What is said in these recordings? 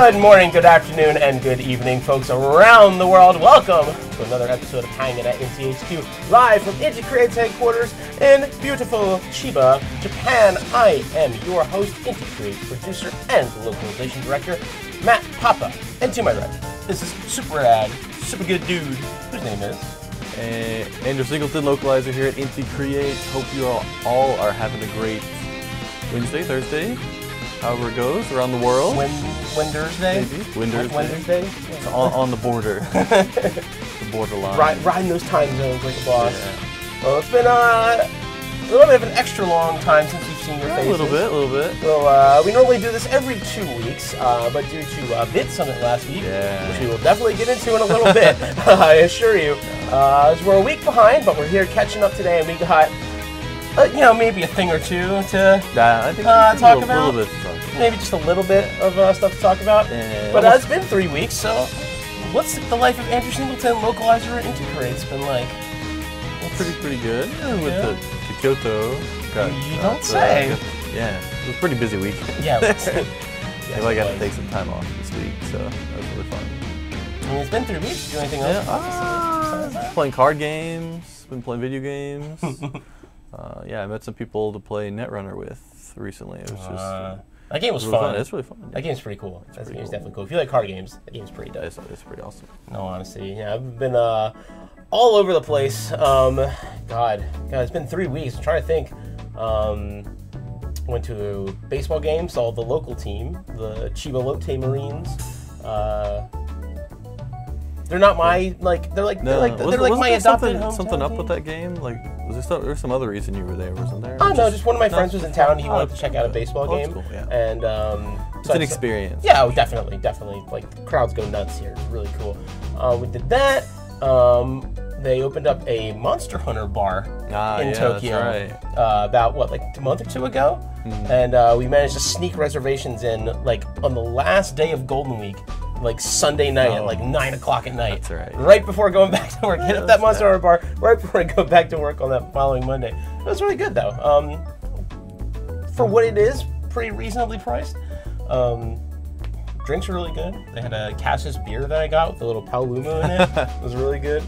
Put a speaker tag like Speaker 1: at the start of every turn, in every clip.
Speaker 1: Good morning, good afternoon, and good evening, folks around the world. Welcome to another episode of Hangin at Inti HQ, live from Inti Creates headquarters in beautiful Chiba, Japan. I am your host, Inti Creates producer and localization director, Matt Papa. And to my right, this is super rad, super good dude, whose name is
Speaker 2: Andrew Singleton, localizer here at Inti Creates. Hope you all are having a great Wednesday, Thursday, however it goes around the world.
Speaker 1: Wednesday?
Speaker 2: Maybe. Wednesday. It's on the border. The borderline.
Speaker 1: Riding those time zones like a boss. Yeah. Well, it's been a little bit of an extra long time since we've seen your faces.
Speaker 2: A little bit.
Speaker 1: Well, we normally do this every 2 weeks, but due to BitSummit last week, which we will definitely get into in a little bit, I assure you, we're a week behind, but we're here catching up today, and we got, maybe a thing or two to talk about. Maybe just a little bit of stuff to talk about. But it's been 3 weeks, so what's the life of Andrew Singleton, localizer at Inti Creates been like?
Speaker 2: Pretty good. With the Kyoto.
Speaker 1: You don't say.
Speaker 2: It was a pretty busy week.
Speaker 1: Yeah.
Speaker 2: I got to take some time off this week, so that was really fun.
Speaker 1: I mean, it's been 3 weeks. Do anything else?
Speaker 2: Playing card games. Been playing video games. I met some people to play Netrunner with recently. It was just
Speaker 1: that game was fun.
Speaker 2: It's really fun.
Speaker 1: That game's pretty cool. That game's definitely cool. If you like card games, that game's pretty dope.
Speaker 2: It's pretty awesome.
Speaker 1: No, honestly, I've been all over the place. God, it's been 3 weeks. I'm trying to think. Went to a baseball game, saw the local team, the Chiba Lotte Marines. They're not my they're like my adopted hometown
Speaker 2: something up
Speaker 1: team.
Speaker 2: With that game? Like, was there some other reason you were there? Wasn't there?
Speaker 1: Oh no, just one of my friends was in town. He wanted to check out a baseball game,
Speaker 2: cool, yeah.
Speaker 1: And
Speaker 2: it's an experience.
Speaker 1: Yeah, definitely. Like, crowds go nuts here. It's really cool. We did that. They opened up a Monster Hunter bar in Tokyo.
Speaker 2: That's right.
Speaker 1: About what, like a month or two ago, and we managed to sneak reservations in like on the last day of Golden Week. Like Sunday night at like 9 o'clock at night.
Speaker 2: That's right.
Speaker 1: Right before going back to work. Hit up that Monster Hunter bar right before I go back to work on that following Monday. It was really good though. For what it is, pretty reasonably priced. Drinks are really good. They had a Cassius beer that I got with a little Palumo in it. It was really good.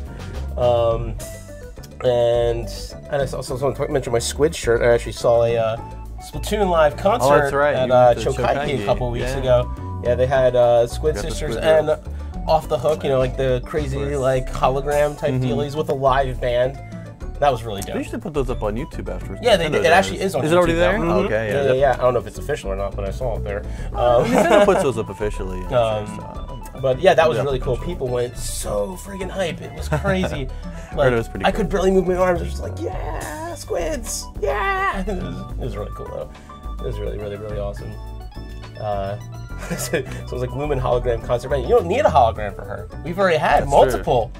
Speaker 1: And I also mentioned my Squid shirt. I actually saw a Splatoon live concert at Chokaiki a couple weeks ago. Yeah, they had Squid Sisters and Off the Hook, like the crazy like hologram type dealies with a live band. That was really dope.
Speaker 2: They usually put those up on YouTube afterwards.
Speaker 1: Yeah, it actually is on YouTube.
Speaker 2: Is it already there?
Speaker 1: Okay, yeah. I don't know if it's official or not, but I saw it there.
Speaker 2: Nintendo puts those up officially.
Speaker 1: But yeah, that was really cool. People went so friggin' hype. It was crazy.
Speaker 2: It was pretty cool.
Speaker 1: I could barely move my arms. I was just like, yeah, squids, yeah. It was really cool though. It was really, really, really awesome. So it was like Lumen hologram concert. Man, you don't need a hologram for her. We've already had multiple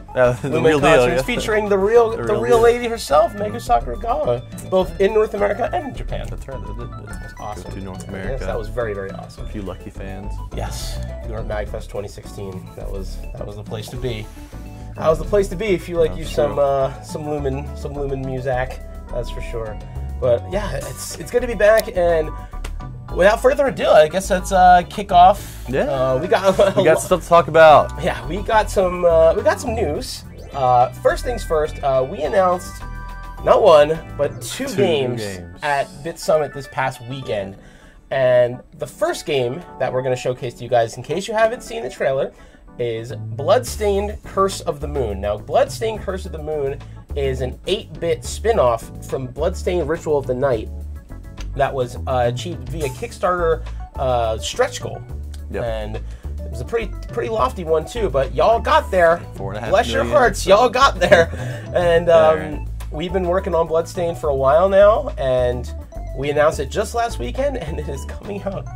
Speaker 1: Lumen concerts featuring the real lady herself, Mega Sakuragawa, both in North America and in Japan.
Speaker 2: That's right.
Speaker 1: That's awesome.
Speaker 2: Go to North America.
Speaker 1: Yes, that was very, very awesome.
Speaker 2: A few lucky fans.
Speaker 1: Yes, we were at MagFest 2016. That was the place to be. That was the place to be if you like some Lumen music. That's for sure. But yeah, it's good to be back. And without further ado, I guess let's kick off.
Speaker 2: Yeah,
Speaker 1: we got
Speaker 2: stuff to talk about.
Speaker 1: Yeah, we got some news. First things first, we announced not one but two games at BitSummit this past weekend. And the first game that we're going to showcase to you guys, in case you haven't seen the trailer, is Bloodstained Curse of the Moon. Now, Bloodstained Curse of the Moon is an 8-bit spin-off from Bloodstained Ritual of the Night that was achieved via Kickstarter stretch goal. Yep. And it was a pretty lofty one too, but y'all got there.
Speaker 2: 4.5
Speaker 1: Bless your hearts, y'all got there. And we've been working on Bloodstained for a while now, and we announced it just last weekend, and it is coming out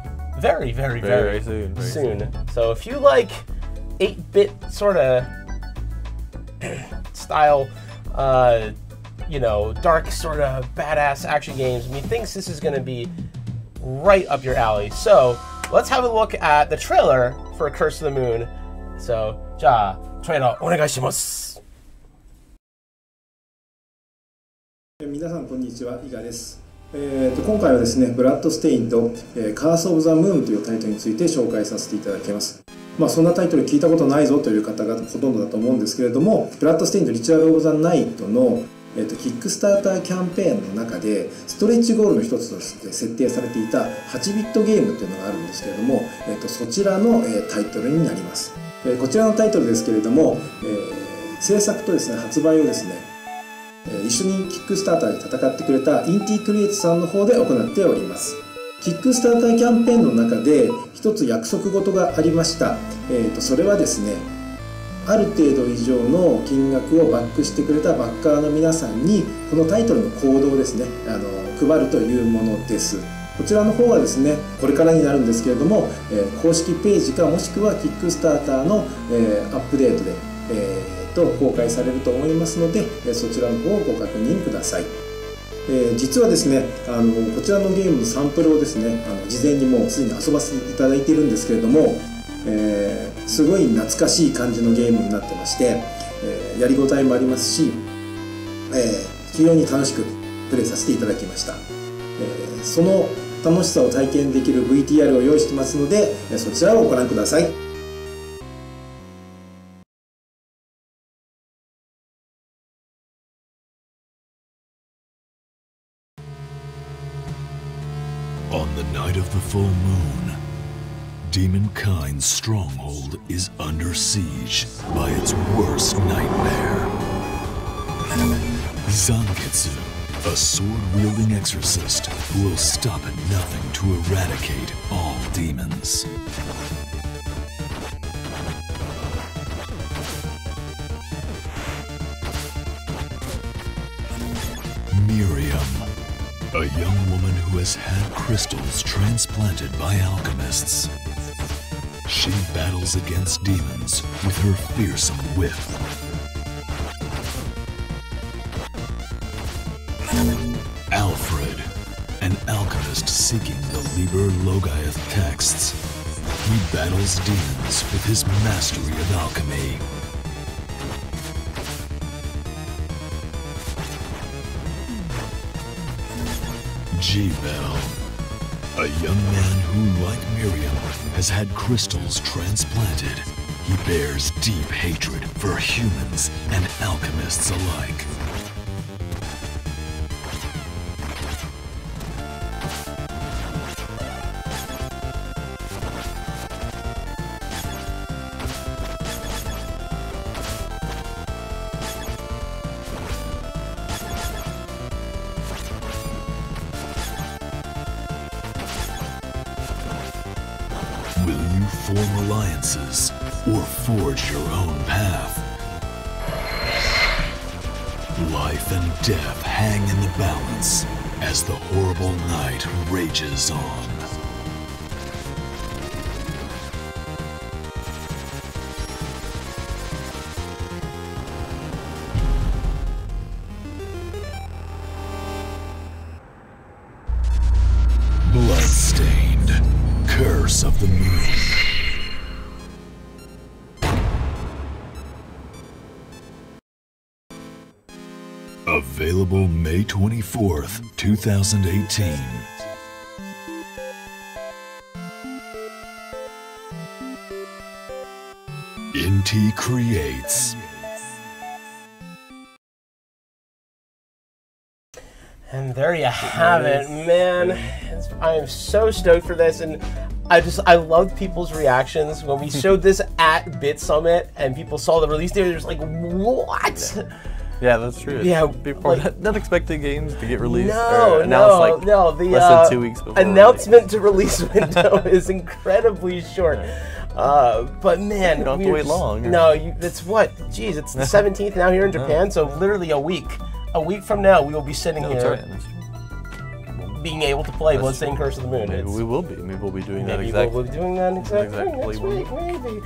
Speaker 1: very, very, very soon. So if you like 8-bit sort of style, dark sort of badass action games, thinks this is going to be right up your alley. So let's have a look at the trailer for Curse of the Moon. So, trailer, onegaishimasu.
Speaker 3: 皆さんこんにちは、伊賀です。今回はですね、ブラッドステインと、カース・オブ・ザ・ムーンというタイトルについて紹介させていただきます。そんなタイトル聞いたことないぞという方がほとんどだと思うんですけれども、ブラッドステインとリチュアル・オブ・ザ・ナイトの、キックスターターキャンペーンの中でストレッチゴールの一つとして設定されていた8ビットゲームというのがあるんですけれども、そちらの、タイトルになります。こちらのタイトルですけれども、制作とですね、発売をですね、一緒にキックスターターで戦ってくれたインティクリエイツさんの方で行っております。キックスターターキャンペーンの中で一つ約束事がありました。それはですね、ある程度以上の金額をバックしてくれたバッカーの皆さんにこのタイトルのコードをですね、配るというものです。こちらの方はですね、これからになるんですけれども、公式ページかもしくはキックスターターの、アップデートで、公開されると思いますので、そちらの方をご確認ください。実はですね、こちらのゲームのサンプルをですね、事前にもうすでに遊ばせていただいているんですけれども、すごい懐かしい感じのゲームになってまして、やりごたえもありますし、非常に楽しくプレイさせていただきました。その楽しさを体験できる VTR を用意してますので、そちらをご覧ください。
Speaker 4: On the night of the full moon, demonkind's stronghold is under siege by its worst nightmare. Zanketsu, a sword-wielding exorcist who will stop at nothing to eradicate all demons. Miriam, a young woman who has had crystals transplanted by alchemists. She battles against demons with her fearsome whip. Alfred, an alchemist seeking the Liber Logaeth texts. He battles demons with his mastery of alchemy. G-Bell, a young man who, like Miriam, has had crystals transplanted. He bears deep hatred for humans and alchemists alike. Will you form alliances or forge your own path? Life and death hang in the balance as the horrible night rages on. Bloodstained, Curse of the Moon. Available May 24th, 2018. Inti Creates.
Speaker 1: And there you have it, man. I am so stoked for this, and I loved people's reactions when we showed this at BitSummit, and people saw the release date. They're just like, "What?"
Speaker 2: Yeah, that's true.
Speaker 1: Yeah,
Speaker 2: people are not expecting games to get released.
Speaker 1: No,
Speaker 2: or announced
Speaker 1: no.
Speaker 2: The less than 2 weeks before.
Speaker 1: Announcement to release window is incredibly short. But man,
Speaker 2: you don't have to wait long.
Speaker 1: No, it's what? Geez, it's the 17th now here in Japan, so literally a week. A week from now, we will be sitting here being able to play Bloodstained Curse of the Moon.
Speaker 2: Maybe we will be. Maybe we'll be doing that
Speaker 1: maybe
Speaker 2: exactly.
Speaker 1: We'll be doing that exactly next week,
Speaker 2: maybe.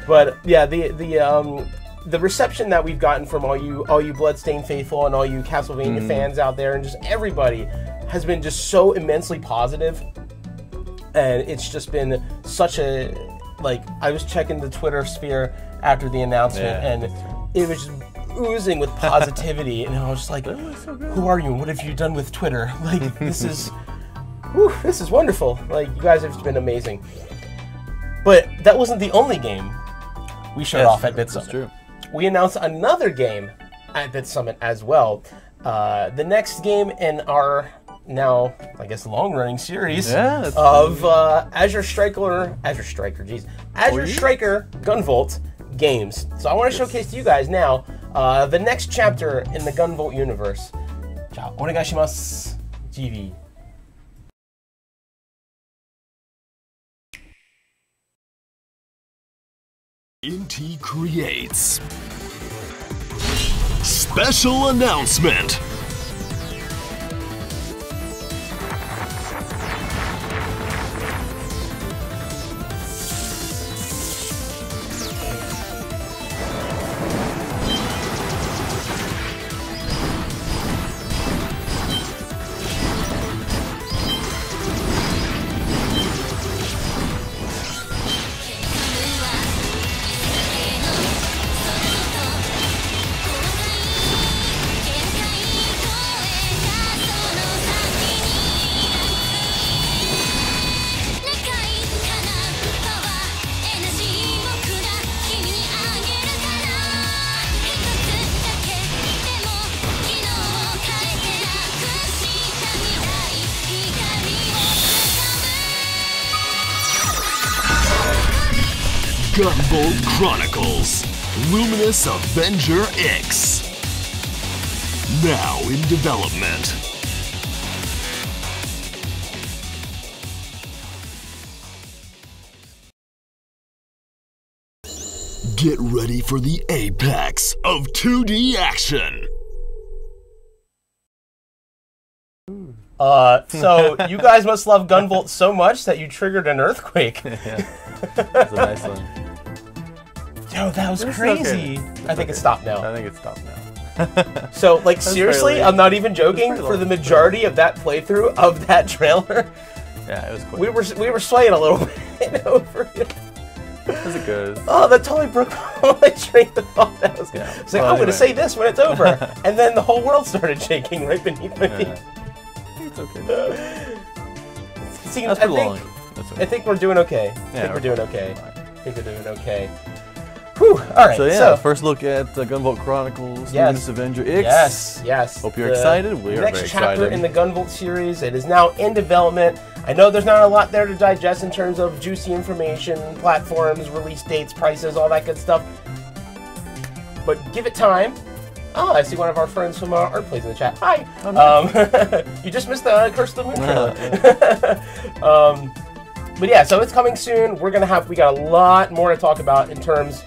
Speaker 1: But yeah, the reception that we've gotten from all you Bloodstained faithful and all you Castlevania fans out there, and just everybody, has been just so immensely positive. And it's just been such a, like, I was checking the Twitter sphere after the announcement, and it was just oozing with positivity, and I was just like, "Who are you? And what have you done with Twitter? Like, this is, whew, this is wonderful. Like, you guys have been amazing." But that wasn't the only game we showed off at BitSummit.
Speaker 2: That's true.
Speaker 1: We announced another game at BitSummit as well. The next game in our now, I guess, long-running series of Azure Striker Gunvolt games. So I want to showcase to you guys now the next chapter in the Gunvolt universe. Ja, onegaishimasu. GV.
Speaker 4: Inti Creates. Special announcement. Gunvolt Chronicles, Luminous Avenger X. Now in development. Get ready for the apex of 2D action.
Speaker 1: So you guys must love Gunvolt so much that you triggered an earthquake.
Speaker 2: Yeah, that's a nice one.
Speaker 1: Yo, that was crazy.
Speaker 2: Okay.
Speaker 1: I think it stopped now.
Speaker 2: I think it's stopped now.
Speaker 1: So, like, seriously, I'm not even joking. For the majority of that playthrough of that trailer,
Speaker 2: yeah, it was quick.
Speaker 1: we were swaying a little bit over it.
Speaker 2: As it goes.
Speaker 1: Oh, that totally broke my train of thought. That was
Speaker 2: Yeah.
Speaker 1: It's like,
Speaker 2: Well,
Speaker 1: I'm going to
Speaker 2: anyway.
Speaker 1: say this when it's over, and then the whole world started shaking right beneath my feet.
Speaker 2: It's okay.
Speaker 1: See,
Speaker 2: That's
Speaker 1: I
Speaker 2: too long. That's okay.
Speaker 1: I think we're doing okay. I
Speaker 2: Yeah,
Speaker 1: think we're doing
Speaker 2: fine.
Speaker 1: okay. I think we're doing okay. Whew. All right.
Speaker 2: So yeah, first look at Gunvolt Chronicles, Luminous Avenger X.
Speaker 1: Yes, yes.
Speaker 2: Hope you're excited. We are very
Speaker 1: Next chapter
Speaker 2: excited.
Speaker 1: in the Gunvolt series. It is now in development. I know there's not a lot there to digest in terms of juicy information, platforms, release dates, prices, all that good stuff. But give it time. Oh, I see one of our friends from Art Plays in the chat. Hi.
Speaker 2: Oh, nice.
Speaker 1: You just missed the Curse of the Moon trailer. But yeah, so it's coming soon. We got a lot more to talk about in terms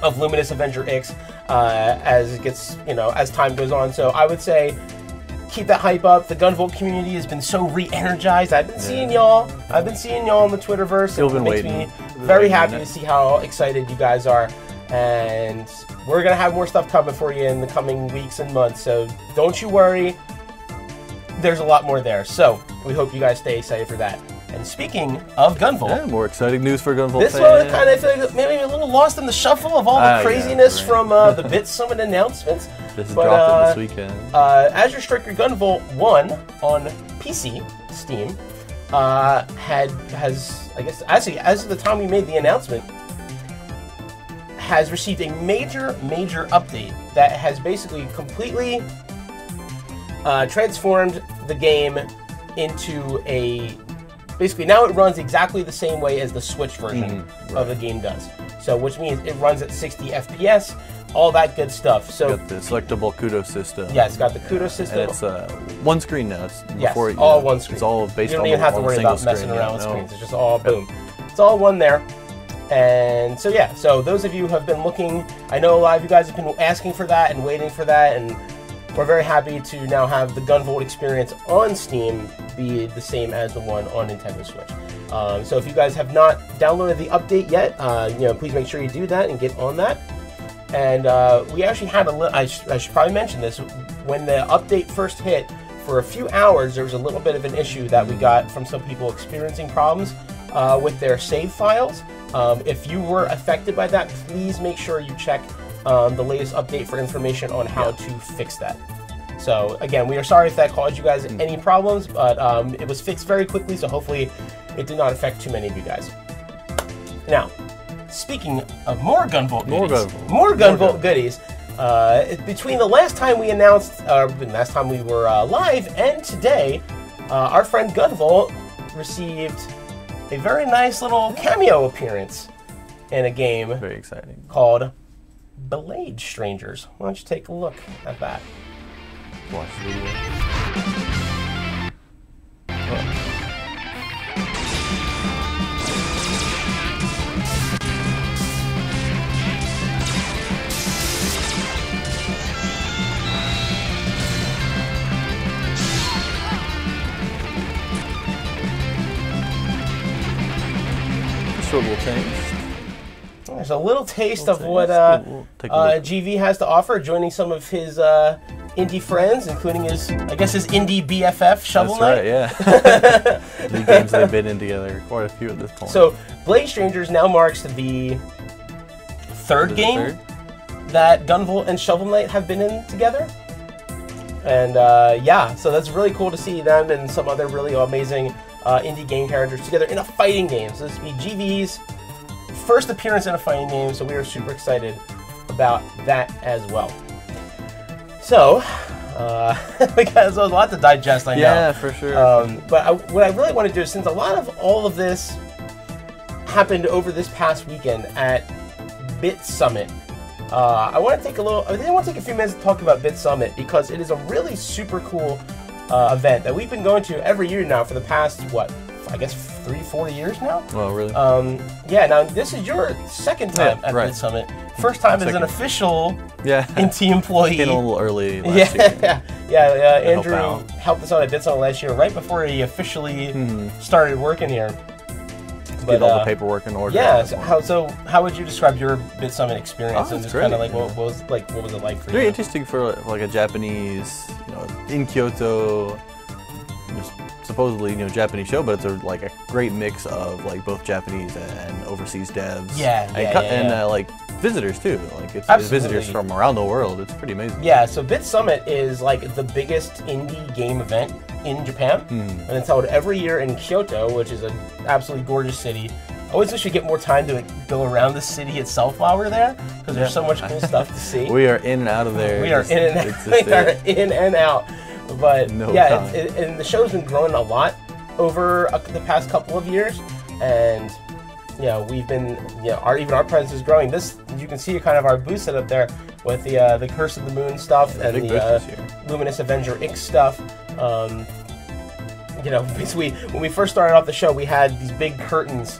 Speaker 1: of Luminous Avenger X as it gets, as time goes on. So I would say keep that hype up. The Gunvolt community has been so re-energized. I've been seeing y'all. I've been seeing y'all in the Twitterverse.
Speaker 2: Still been
Speaker 1: makes
Speaker 2: waiting.
Speaker 1: me very happy to see how excited you guys are. And we're gonna have more stuff coming for you in the coming weeks and months. So don't you worry. There's a lot more there. So we hope you guys stay excited for that. And speaking of Gunvolt,
Speaker 2: Yeah, more exciting news for Gunvolt
Speaker 1: this
Speaker 2: fans.
Speaker 1: one kind of feel like maybe a little lost in the shuffle of all the craziness
Speaker 2: right.
Speaker 1: from the BitSummit announcements.
Speaker 2: This is
Speaker 1: But,
Speaker 2: dropped this weekend.
Speaker 1: Azure Striker Gunvolt 1 on PC, Steam, has, I guess, actually, as of the time we made the announcement, has received a major update that has basically completely transformed the game into a... Basically, now it runs exactly the same way as the Switch version of the game does. So, which means it runs at 60 FPS, all that good stuff. So,
Speaker 2: Got the selectable kudo system.
Speaker 1: yeah, it's got the kudo system.
Speaker 2: And it's one screen now. It's
Speaker 1: Yes,
Speaker 2: before,
Speaker 1: all one screen.
Speaker 2: It's all based
Speaker 1: you
Speaker 2: on
Speaker 1: don't even have to
Speaker 2: on
Speaker 1: worry
Speaker 2: single
Speaker 1: about messing
Speaker 2: screen,
Speaker 1: around
Speaker 2: yeah,
Speaker 1: with
Speaker 2: no.
Speaker 1: screens. It's just all boom. It's all one there. And so yeah, so those of you who have been looking, I know a lot of you guys have been asking for that and waiting for that, and we're very happy to now have the Gunvolt experience on Steam be the same as the one on Nintendo Switch. So if you guys have not downloaded the update yet, please make sure you do that and get on that. And we actually had I should probably mention this, when the update first hit, for a few hours there was a little bit of an issue that we got from some people experiencing problems with their save files. If you were affected by that, please make sure you check the latest update for information on how to fix that. So again, we are sorry if that caused you guys any problems, but it was fixed very quickly, so hopefully it did not affect too many of you guys. Now, speaking of more Gunvolt goodies, between the last time we announced, last time we were live, and today, our friend Gunvolt received a very nice little cameo appearance in a game.
Speaker 2: Very exciting.
Speaker 1: Called Blade Strangers. Why don't you take a look at that?
Speaker 2: Watch the video. Short little taste.
Speaker 1: There's a little taste of what GV has to offer, joining some of his indie friends, including his, I guess, his indie BFF, Shovel Knight.
Speaker 2: That's right, yeah. The games they've been in together, quite a few at this point.
Speaker 1: So, Blade Strangers now marks the third game that Gunvolt and Shovel Knight have been in together. And yeah, so that's really cool to see them and some other really amazing indie game characters together in a fighting game. So this will be GV's first appearance in a fighting game, so we are super excited about that as well. So, because there's a lot to digest, I know.
Speaker 2: Yeah, for sure.
Speaker 1: But what I really want to do is, since a lot of all of this happened over this past weekend at BitSummit, I want to take a few minutes to talk about BitSummit, because it is a really super cool event that we've been going to every year now for the past, what, I guess 3-4 years now?
Speaker 2: Oh, really?
Speaker 1: Yeah, now this is your second time at BitSummit. First time as an official Inti employee.
Speaker 2: Came a little early last year.
Speaker 1: Andrew helped us out at BitSummit last year, right before he officially started working here.
Speaker 2: Get all the paperwork in order.
Speaker 1: Yeah. So how would you describe your BitSummit experience? And just
Speaker 2: great.
Speaker 1: kind of like what was it like for you?
Speaker 2: Very interesting for like a Japanese, in Kyoto, supposedly Japanese show, but it's like a great mix of like both Japanese and overseas devs. And like visitors too. Like it's visitors from around the world. It's pretty amazing.
Speaker 1: Yeah. So BitSummit is like the biggest indie game event in Japan, and it's held every year in Kyoto, which is an absolutely gorgeous city. I always wish we get more time to go around the city itself while we're there, because there's so much cool stuff to see.
Speaker 2: We are in and out of there.
Speaker 1: We are in and out. But and the show's been growing a lot over the past couple of years, and we've been even our presence is growing. This, you can see kind of our booth set up there with the Curse of the Moon stuff and the Luminous Avenger X stuff. Basically when we first started off the show, we had these big curtains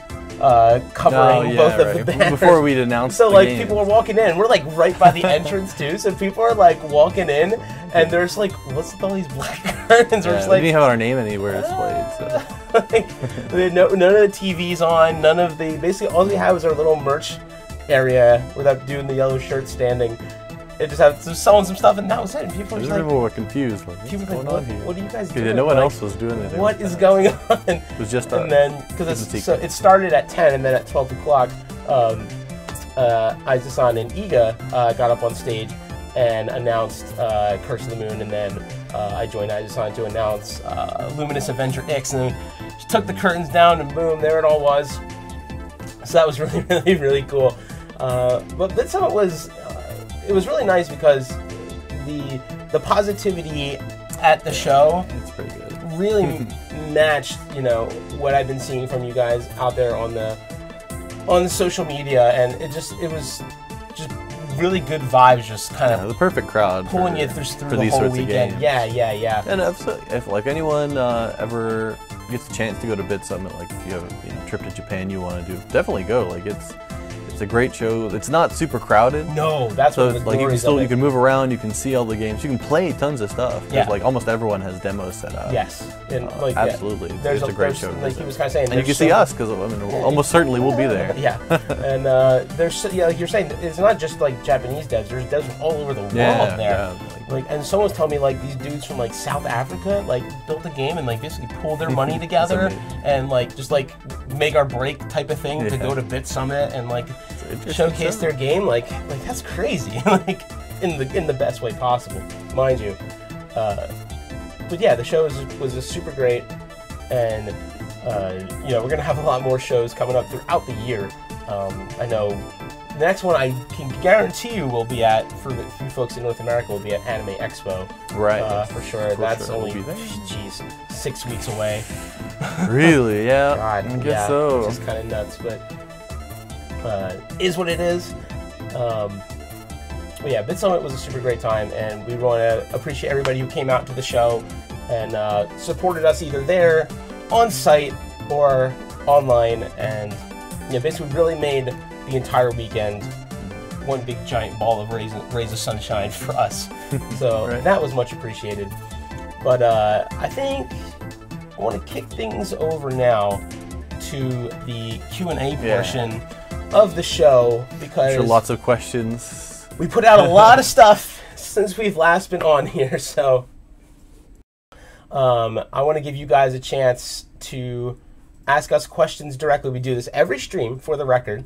Speaker 1: covering both of the banners.
Speaker 2: Before we'd announced
Speaker 1: so like people were walking in, we're like right by the entrance too, so people are like walking in and there's like, what's with all these black curtains? We're just
Speaker 2: we
Speaker 1: like,
Speaker 2: didn't have our name anywhere displayed, so.
Speaker 1: None of the TVs on, basically all we had was our little merch area where that dude in the yellow shirt standing. It just had selling some stuff, and that was it. And people
Speaker 2: were confused. Like, what's going on here?
Speaker 1: What are you guys doing?
Speaker 2: No one else was doing it.
Speaker 1: What is going on?
Speaker 2: It was just
Speaker 1: and then because it started at 10, and then at 12 o'clock, Aizu-san and Iga got up on stage and announced Curse of the Moon, and then I joined Aizu-san to announce Luminous Avenger X, and then she took the curtains down, and boom, there it all was. So that was really, really, really cool. But BitSummit was. It was really nice because the positivity at the show really matched what I've been seeing from you guys out there on the social media, and it was just really good vibes, just kind of
Speaker 2: the perfect crowd
Speaker 1: pulling you through the whole weekend. Yeah.
Speaker 2: And if like anyone ever gets a chance to go to BitSummit, like if you have a trip to Japan you want to do, definitely go. Like it's a great show. It's not super crowded.
Speaker 1: No, that's
Speaker 2: so
Speaker 1: what the
Speaker 2: like you can move around, you can see all the games, you can play tons of stuff.
Speaker 1: Yeah.
Speaker 2: Like almost everyone has demos set up.
Speaker 1: Yes, and
Speaker 2: absolutely. It's a great show.
Speaker 1: Like he was kind of saying,
Speaker 2: and you can see us because almost certainly we'll be there.
Speaker 1: Yeah, and there's like you're saying, it's not just like Japanese devs. There's devs from all over the world there.
Speaker 2: Yeah, like
Speaker 1: Like, and someone was telling me like these dudes from like South Africa like built a game and like basically pulled their money together and like just like make or break type of thing to go to BitSummit and like showcase their game. Like that's crazy. Like in the best way possible, mind you. But yeah, the show was super great, and you know, we're gonna have a lot more shows coming up throughout the year. I know the next one I can guarantee you will be at, for the few folks in North America, will be at Anime Expo.
Speaker 2: Right.
Speaker 1: For sure. That's only, geez, 6 weeks away.
Speaker 2: Really? Yeah.
Speaker 1: God,
Speaker 2: I guess so.
Speaker 1: Which is kind of nuts, but is what it is. But yeah, BitSummit was a super great time, and we want to appreciate everybody who came out to the show and supported us either there, on site, or online, and basically really made the entire weekend one big giant ball of rays of sunshine for us. So that was much appreciated. But I think I want to kick things over now to the Q&A portion of the show, because
Speaker 2: I'm sure lots of questions.
Speaker 1: We put out a lot of stuff since we've last been on here, so I want to give you guys a chance to ask us questions directly. We do this every stream, for the record,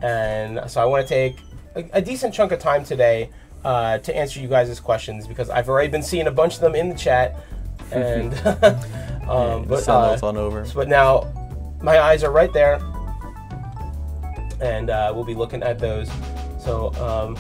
Speaker 1: and so I want to take a decent chunk of time today to answer you guys' questions, because I've already been seeing a bunch of them in the chat, and but now my eyes are right there, and we'll be looking at those. So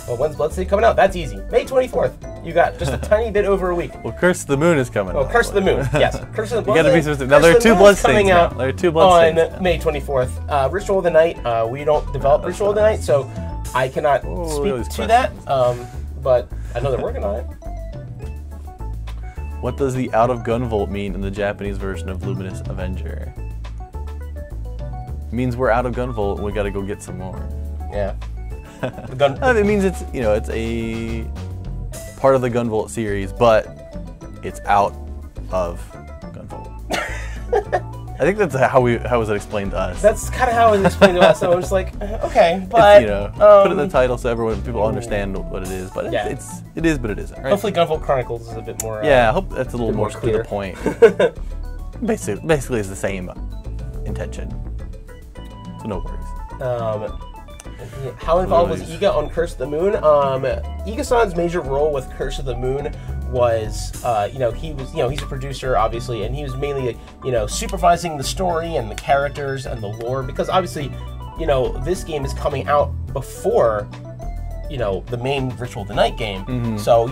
Speaker 1: well, when's Bloodstained coming out? That's easy. May 24th. You got just a tiny bit over a week.
Speaker 2: Well, Curse of the Moon is coming out.
Speaker 1: Oh, Curse of the Moon. Yes. Curse of the Bloodstained.
Speaker 2: You gotta be specific. Now, there are two Bloodstaineds now. There are two Bloodstaineds
Speaker 1: on May 24th. Ritual of the Night. We don't develop Ritual of the Night, so I cannot speak to that. But I know they're working on it.
Speaker 2: What does the Out of Gunvolt mean in the Japanese version of Luminous Avenger? It means we're out of Gunvolt and we gotta go get some more.
Speaker 1: Yeah.
Speaker 2: It means it's, you know, it's a part of the Gunvolt series, but it's out of Gunvolt. I think that's how was it explained to us.
Speaker 1: That's kind of how it was explained to us. So I'm just like, okay, but
Speaker 2: it's, you know, put it in the title so people understand what it is. But it is, but it isn't. Right?
Speaker 1: Hopefully, Gunvolt Chronicles is a bit more.
Speaker 2: Yeah, I hope that's a little more
Speaker 1: clear.
Speaker 2: To the point. Basically, it's the same intention. So no worries.
Speaker 1: How involved was Iga on Curse of the Moon? Iga-san's major role with Curse of the Moon was, he's a producer, obviously, and he was mainly, supervising the story and the characters and the lore, because obviously, this game is coming out before, the main Ritual of the Night game. Mm-hmm. So,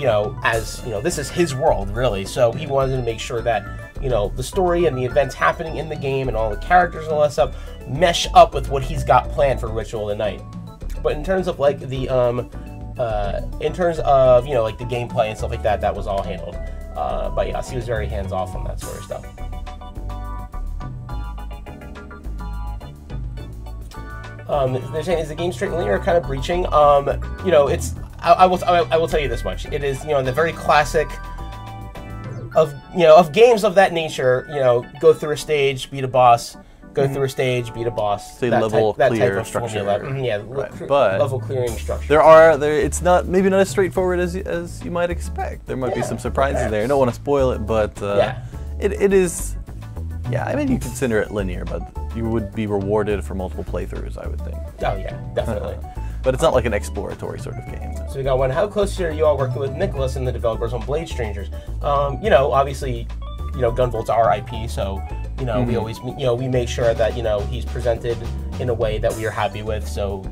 Speaker 1: this is his world, really. So he wanted to make sure that, the story and the events happening in the game and all the characters and all that stuff mesh up with what he's got planned for Ritual of the Night. But in terms of like the the gameplay and stuff like that, that was all handled. But yes, he was very hands off on that sort of stuff. They're saying, is the game straight linear or kind of breaching? It's I will tell you this much. It is the very classic of games of that nature. Go through a stage, beat a boss. Go through a stage, beat a boss.
Speaker 2: That type of
Speaker 1: structure. Level clearing structure.
Speaker 2: It's maybe not as straightforward as you might expect. There might be some surprises there. I don't want to spoil it, but it is. Yeah, I mean, you consider it linear, but you would be rewarded for multiple playthroughs, I would think.
Speaker 1: Oh yeah, definitely.
Speaker 2: But it's not like an exploratory sort of game.
Speaker 1: So we got one. How close are you all working with Nicholas and the developers on Blade Strangers? Obviously, Gunvolt's our IP, so. We always, we make sure that, he's presented in a way that we are happy with. So,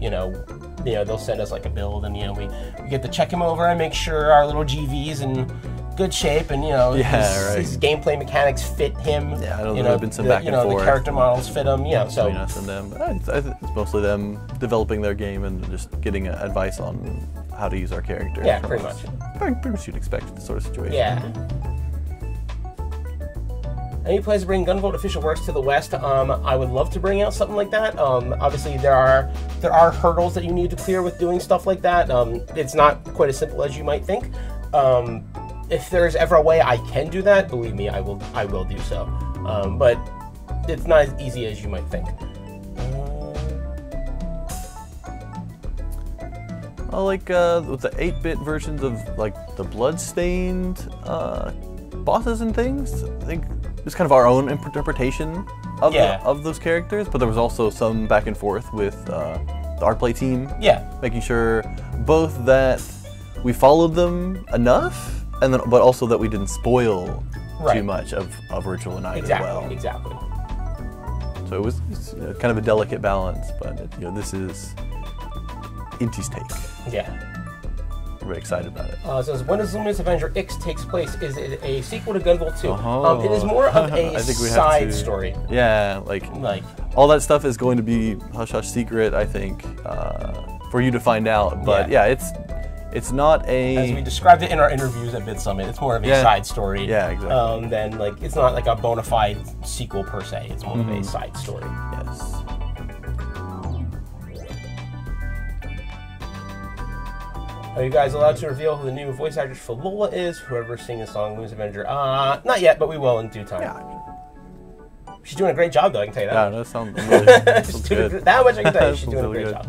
Speaker 1: they'll send us like a build, and, we get to check him over and make sure our little GV's in good shape, and, his gameplay mechanics fit him.
Speaker 2: Yeah, I know there have been some back and forth.
Speaker 1: The character models fit him, so.
Speaker 2: Between us and them. But it's mostly them developing their game and just getting advice on how to use our character.
Speaker 1: Yeah, pretty much.
Speaker 2: Pretty much you'd expect the sort of situation.
Speaker 1: Yeah. Any plans to bring Gunvolt official works to the West? I would love to bring out something like that. Obviously, there are hurdles that you need to clear with doing stuff like that. It's not quite as simple as you might think. If there's ever a way I can do that, believe me, I will do so. But it's not as easy as you might think.
Speaker 2: Like with the 8-bit versions of like the Bloodstained bosses and things. I think it's kind of our own interpretation of of those characters, but there was also some back and forth with the art play team. Yeah, making sure both that we followed them enough, and then but also that we didn't spoil too much of original Night as well. Exactly. So it's kind of a delicate balance, but this is Inti's take. Yeah. We're very excited about it.
Speaker 1: It says, when does Luminous Avenger X takes place? Is it a sequel to Gunvolt 2? It is more of a side story.
Speaker 2: Yeah, like all that stuff is going to be hush-hush secret, I think, for you to find out. But yeah, it's not a...
Speaker 1: As we described it in our interviews at BitSummit, it's more of a side story.
Speaker 2: Yeah, exactly.
Speaker 1: Then it's not like a bona fide sequel per se. It's more of a side story.
Speaker 2: Yes.
Speaker 1: Are you guys allowed to reveal who the new voice actress for Lola is? Whoever's singing the song Luminous Avenger. Not yet, but we will in due time. Yeah. She's doing a great job, though, I can tell you that.
Speaker 2: Yeah, that sounds really good.
Speaker 1: That much I can tell you, she's doing a great job.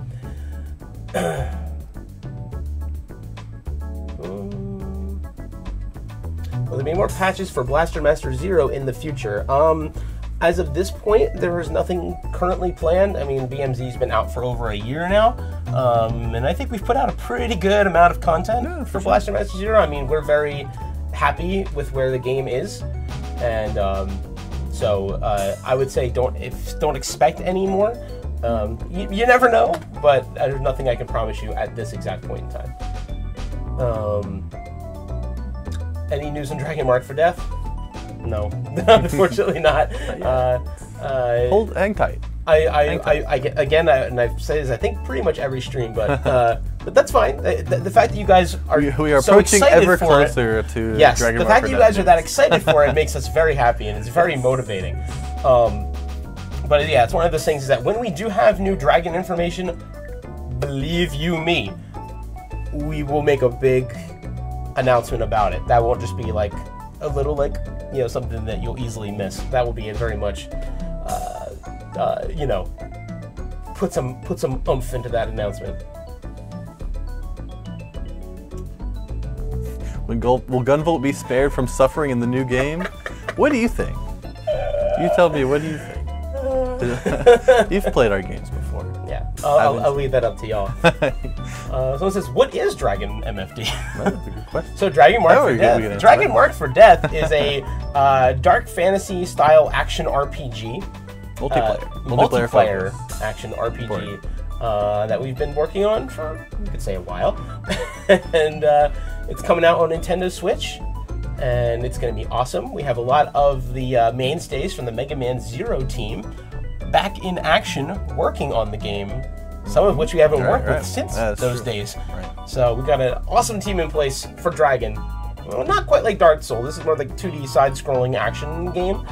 Speaker 1: Will there be more patches for Blaster Master Zero in the future? As of this point, there is nothing currently planned. I mean, BMZ's been out for over a year now, and I think we've put out a pretty good amount of content for Blaster Master Zero. I mean, we're very happy with where the game is, and so I would say don't expect any more. You never know, but there's nothing I can promise you at this exact point in time. Any news on Dragon Mark for Death? No, unfortunately not.
Speaker 2: Hang tight.
Speaker 1: Again, and I've said this I think pretty much every stream, but that's fine. The fact that you guys are
Speaker 2: we are
Speaker 1: so
Speaker 2: approaching
Speaker 1: excited
Speaker 2: ever
Speaker 1: for
Speaker 2: closer
Speaker 1: it,
Speaker 2: to
Speaker 1: yes,
Speaker 2: Dragon
Speaker 1: the
Speaker 2: Mark
Speaker 1: fact
Speaker 2: for
Speaker 1: that you
Speaker 2: Death.
Speaker 1: guys are that excited for it makes us very happy, and it's very motivating. But yeah, it's one of those things is that when we do have new Dragon information, believe you me, we will make a big announcement about it. That won't just be like a little something that you'll easily miss. That will be a very much put some oomph into that announcement.
Speaker 2: Will Gunvolt be spared from suffering in the new game? What do you think? You tell me, what do you think? You've played our games before.
Speaker 1: Yeah, I'll leave that up to y'all. Someone says, what is Dragon MFD?
Speaker 2: That's a good question.
Speaker 1: So Dragon Mark for Death. Dragon Mark for Death is a dark fantasy style action RPG. Multiplayer action RPG that we've been working on for, you could say, a while. And it's coming out on Nintendo Switch. And it's going to be awesome. We have a lot of the mainstays from the Mega Man Zero team back in action working on the game, some of which we haven't worked with since those days. So we got an awesome team in place for Dragon. Well, not quite like Dark Souls. This is more like 2D side-scrolling action game.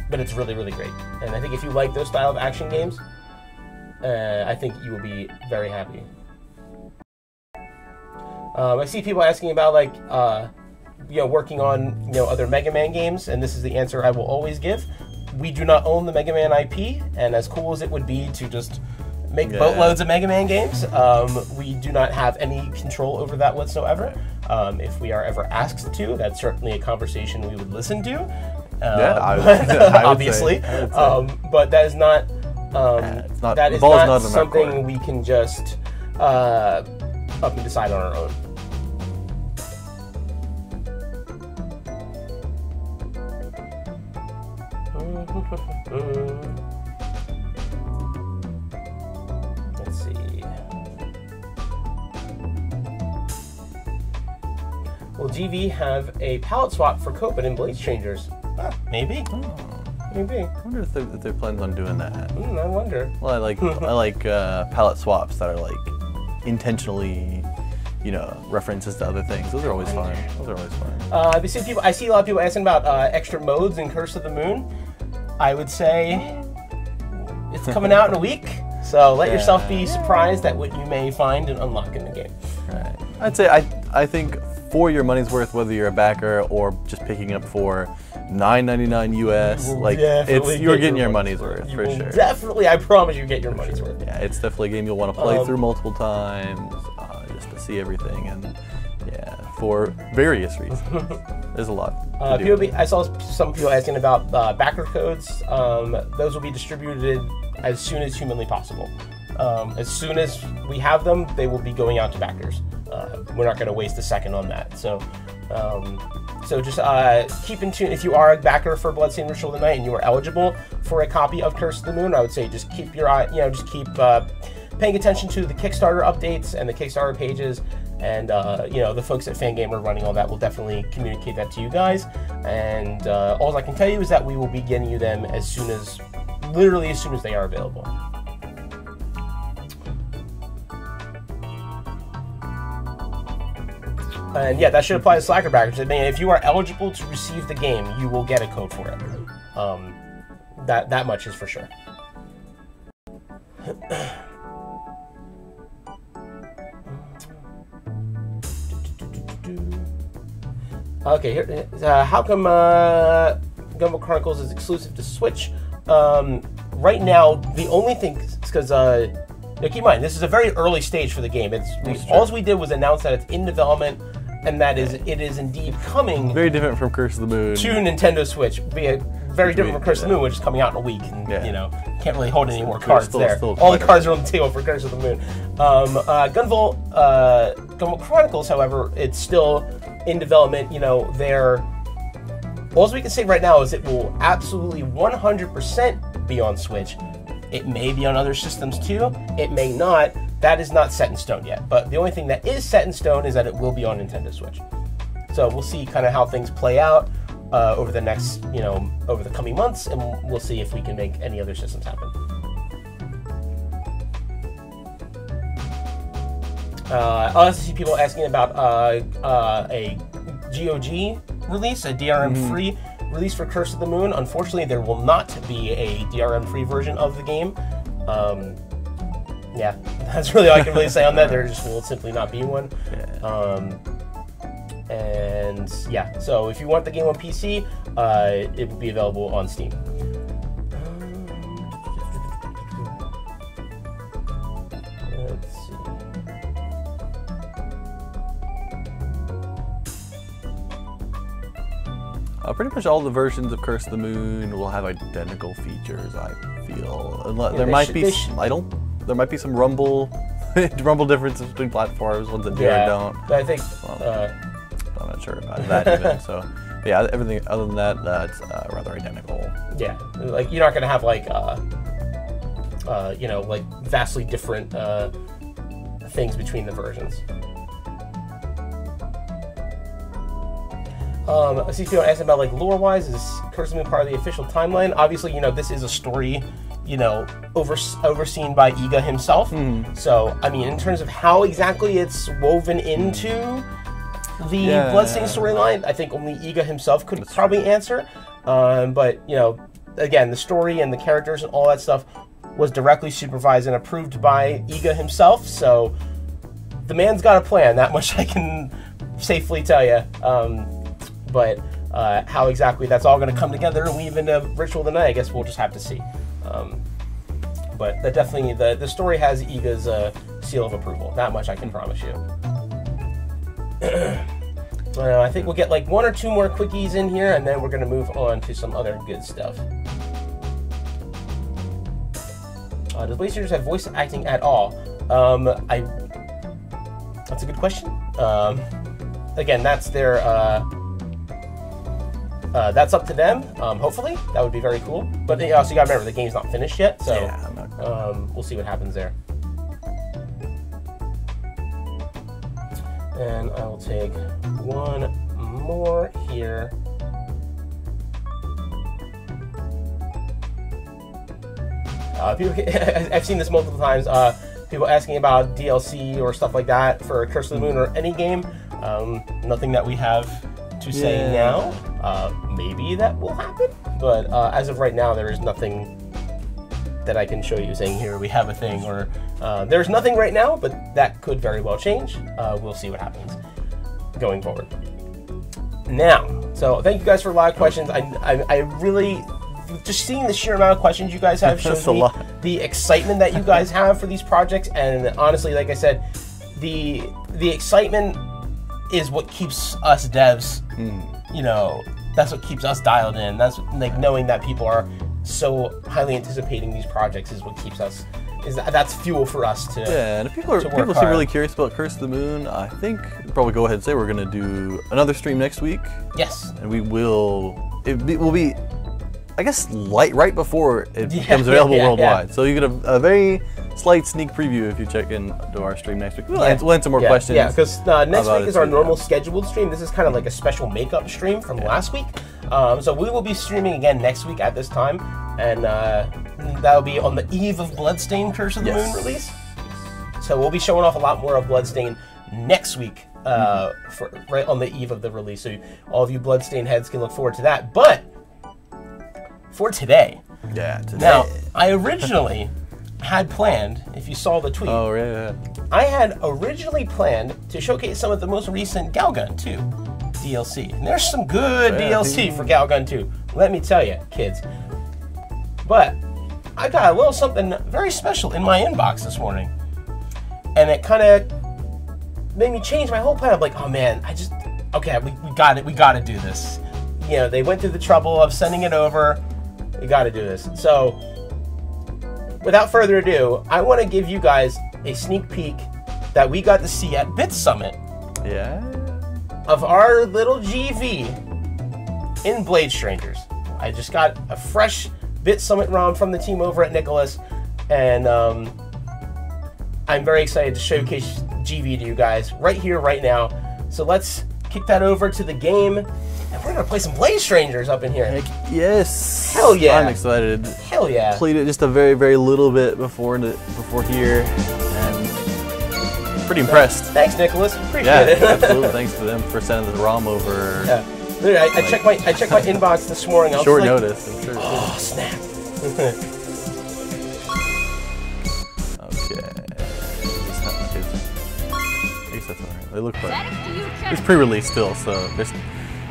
Speaker 1: But it's really, really great. And I think if you like those style of action games, I think you will be very happy. I see people asking about working on other Mega Man games, and this is the answer I will always give. We do not own the Mega Man IP, and as cool as it would be to just make boatloads of Mega Man games, we do not have any control over that whatsoever. If we are ever asked to, that's certainly a conversation we would listen to. Obviously, but that is not. That is not something we can just up and decide on our own. Let's see. Will GV have a palette swap for Copen and Blade Changers? Maybe. Maybe.
Speaker 2: I wonder if they're planning on doing that.
Speaker 1: I wonder.
Speaker 2: Well, I like palette swaps that are intentionally, references to other things. Those are always fun. I see a lot of people asking about extra modes in Curse of the Moon. I would say it's coming out in a week, so let yourself be surprised at what you may find and unlock in the game. Right. I'd say I think for your money's worth, whether you're a backer or just picking it up for $9.99 US. Like you're getting your money's worth for sure.
Speaker 1: Definitely, I promise you get your money's worth.
Speaker 2: Yeah, it's definitely a game you'll want to play through multiple times, just to see everything, and yeah, for various reasons. There's a lot.
Speaker 1: I saw some people asking about backer codes. Those will be distributed as soon as humanly possible. As soon as we have them, they will be going out to backers. We're not going to waste a second on that. So, just keep in tune. If you are a backer for Bloodstained Ritual of the Night and you are eligible for a copy of Curse of the Moon, I would say just keep your eye, just keep paying attention to the Kickstarter updates and the Kickstarter pages. And the folks at Fangamer running all that will definitely communicate that to you guys. And all I can tell you is that we will be getting you them literally as soon as they are available. And yeah, that should apply to Slacker backers. I mean, if you are eligible to receive the game, you will get a code for it. That much is for sure. Okay, here. How come Gunvolt Chronicles is exclusive to Switch? Right now, the only thing, because keep in mind, this is a very early stage for the game. All we did was announce that it's in development, and that it is indeed coming.
Speaker 2: Very different from Curse of the Moon.
Speaker 1: To Nintendo Switch. Very different from Curse of the Moon, which is coming out in a week, and can't really hold any more cards there. All the cards are on the table for Curse of the Moon. Gunvolt Chronicles, however, it's still in development. All we can say right now is it will absolutely 100% be on Switch. It may be on other systems too. It may not. That is not set in stone yet. But the only thing that is set in stone is that it will be on Nintendo Switch. So we'll see kind of how things play out over the next, over the coming months, and we'll see if we can make any other systems happen. I also see people asking about a GOG release, a DRM-free release for Curse of the Moon. Unfortunately, there will not be a DRM-free version of the game. Yeah, that's really all I can really say on that. There just will simply not be one. And yeah, so if you want the game on PC, it will be available on Steam. Let's see.
Speaker 2: Pretty much all the versions of Curse of the Moon will have identical features, I feel. There might be some rumble differences between platforms, ones that do or don't.
Speaker 1: I think
Speaker 2: I'm not sure about that even. So yeah, everything other than that, that's rather identical.
Speaker 1: Yeah, like you're not gonna have like like vastly different things between the versions. I see people asking about like lore-wise, is Curse of the Moon part of the official timeline? Obviously, this is a story, overseen by Iga himself. So, I mean, in terms of how exactly it's woven into the Bloodstained storyline, I think only Iga himself could probably answer. But, again, the story and the characters and all that stuff was directly supervised and approved by Iga himself. So, the man's got a plan. That much I can safely tell you. But how exactly that's all going to come together and weave into Ritual of the Night, I guess we'll just have to see. But that definitely, the story has Iga's seal of approval. That much I can promise you. I think we'll get like one or two more quickies in here, and then we're going to move on to some other good stuff. Does Blazers have voice acting at all? That's a good question. Again, that's their... that's up to them. Hopefully, that would be very cool. But also, you gotta remember the game's not finished yet, so we'll see what happens there. And I will take one more here. I've seen this multiple times. People asking about DLC or stuff like that for Curse of the Moon or any game. Nothing that we have to say now. Maybe that will happen, but as of right now, there is nothing that I can show you saying here we have a thing, or there's nothing right now, but that could very well change. We'll see what happens. going forward. Now, so thank you guys for a lot of questions. I really, just seeing the sheer amount of questions you guys have shows me the excitement that you guys have for these projects. And honestly, like I said, the excitement is what keeps us devs, you know, that's what keeps us dialed in. That's like knowing that people are so highly anticipating these projects is what keeps us. That's fuel for us to.
Speaker 2: Yeah, and if people seem really curious about Curse of the Moon, I think we'll probably go ahead and say we're going to do another stream next week.
Speaker 1: Yes.
Speaker 2: And we will. It will be, I guess, right before it becomes available worldwide. So you get a very slight sneak preview if you check into our stream next week. We'll answer more questions.
Speaker 1: Yeah, because next week is our normal scheduled stream. This is kind of like a special makeup stream from last week. So we will be streaming again next week at this time, and that'll be on the eve of Bloodstained Curse of the Moon release. So we'll be showing off a lot more of Bloodstained next week, right on the eve of the release. So all of you Bloodstained heads can look forward to that. But for today, now I originally had planned, if you saw the tweet, I had originally planned to showcase some of the most recent Galgun 2 DLC. And there's some good DLC for Galgun 2, let me tell you, kids. But I got a little something very special in my inbox this morning. And it kind of made me change my whole plan. I'm like, oh man, okay, we got it, we got to do this. You know, they went through the trouble of sending it over. We got to do this. So, without further ado, I want to give you guys a sneak peek that we got to see at BitSummit.
Speaker 2: Yeah.
Speaker 1: Of our little GV in Blade Strangers. I just got a fresh BitSummit ROM from the team over at Nicholas, and I'm very excited to showcase GV to you guys right here, right now. So let's kick that over to the game, and we're gonna play some Blade Strangers up in here.
Speaker 2: Heck yes!
Speaker 1: Hell yeah!
Speaker 2: I'm excited.
Speaker 1: Hell yeah!
Speaker 2: Played it just a very, very little bit before here, and pretty impressed.
Speaker 1: Thanks, Nicholas. Appreciate it.
Speaker 2: Absolutely. Thanks to them for sending the ROM over.
Speaker 1: Yeah. Dude, I checked my inbox this morning. I was
Speaker 2: short
Speaker 1: like,
Speaker 2: notice. I'm sure.
Speaker 1: Oh snap!
Speaker 2: Okay. I guess that's alright. They look like it's pre-release still, so there's.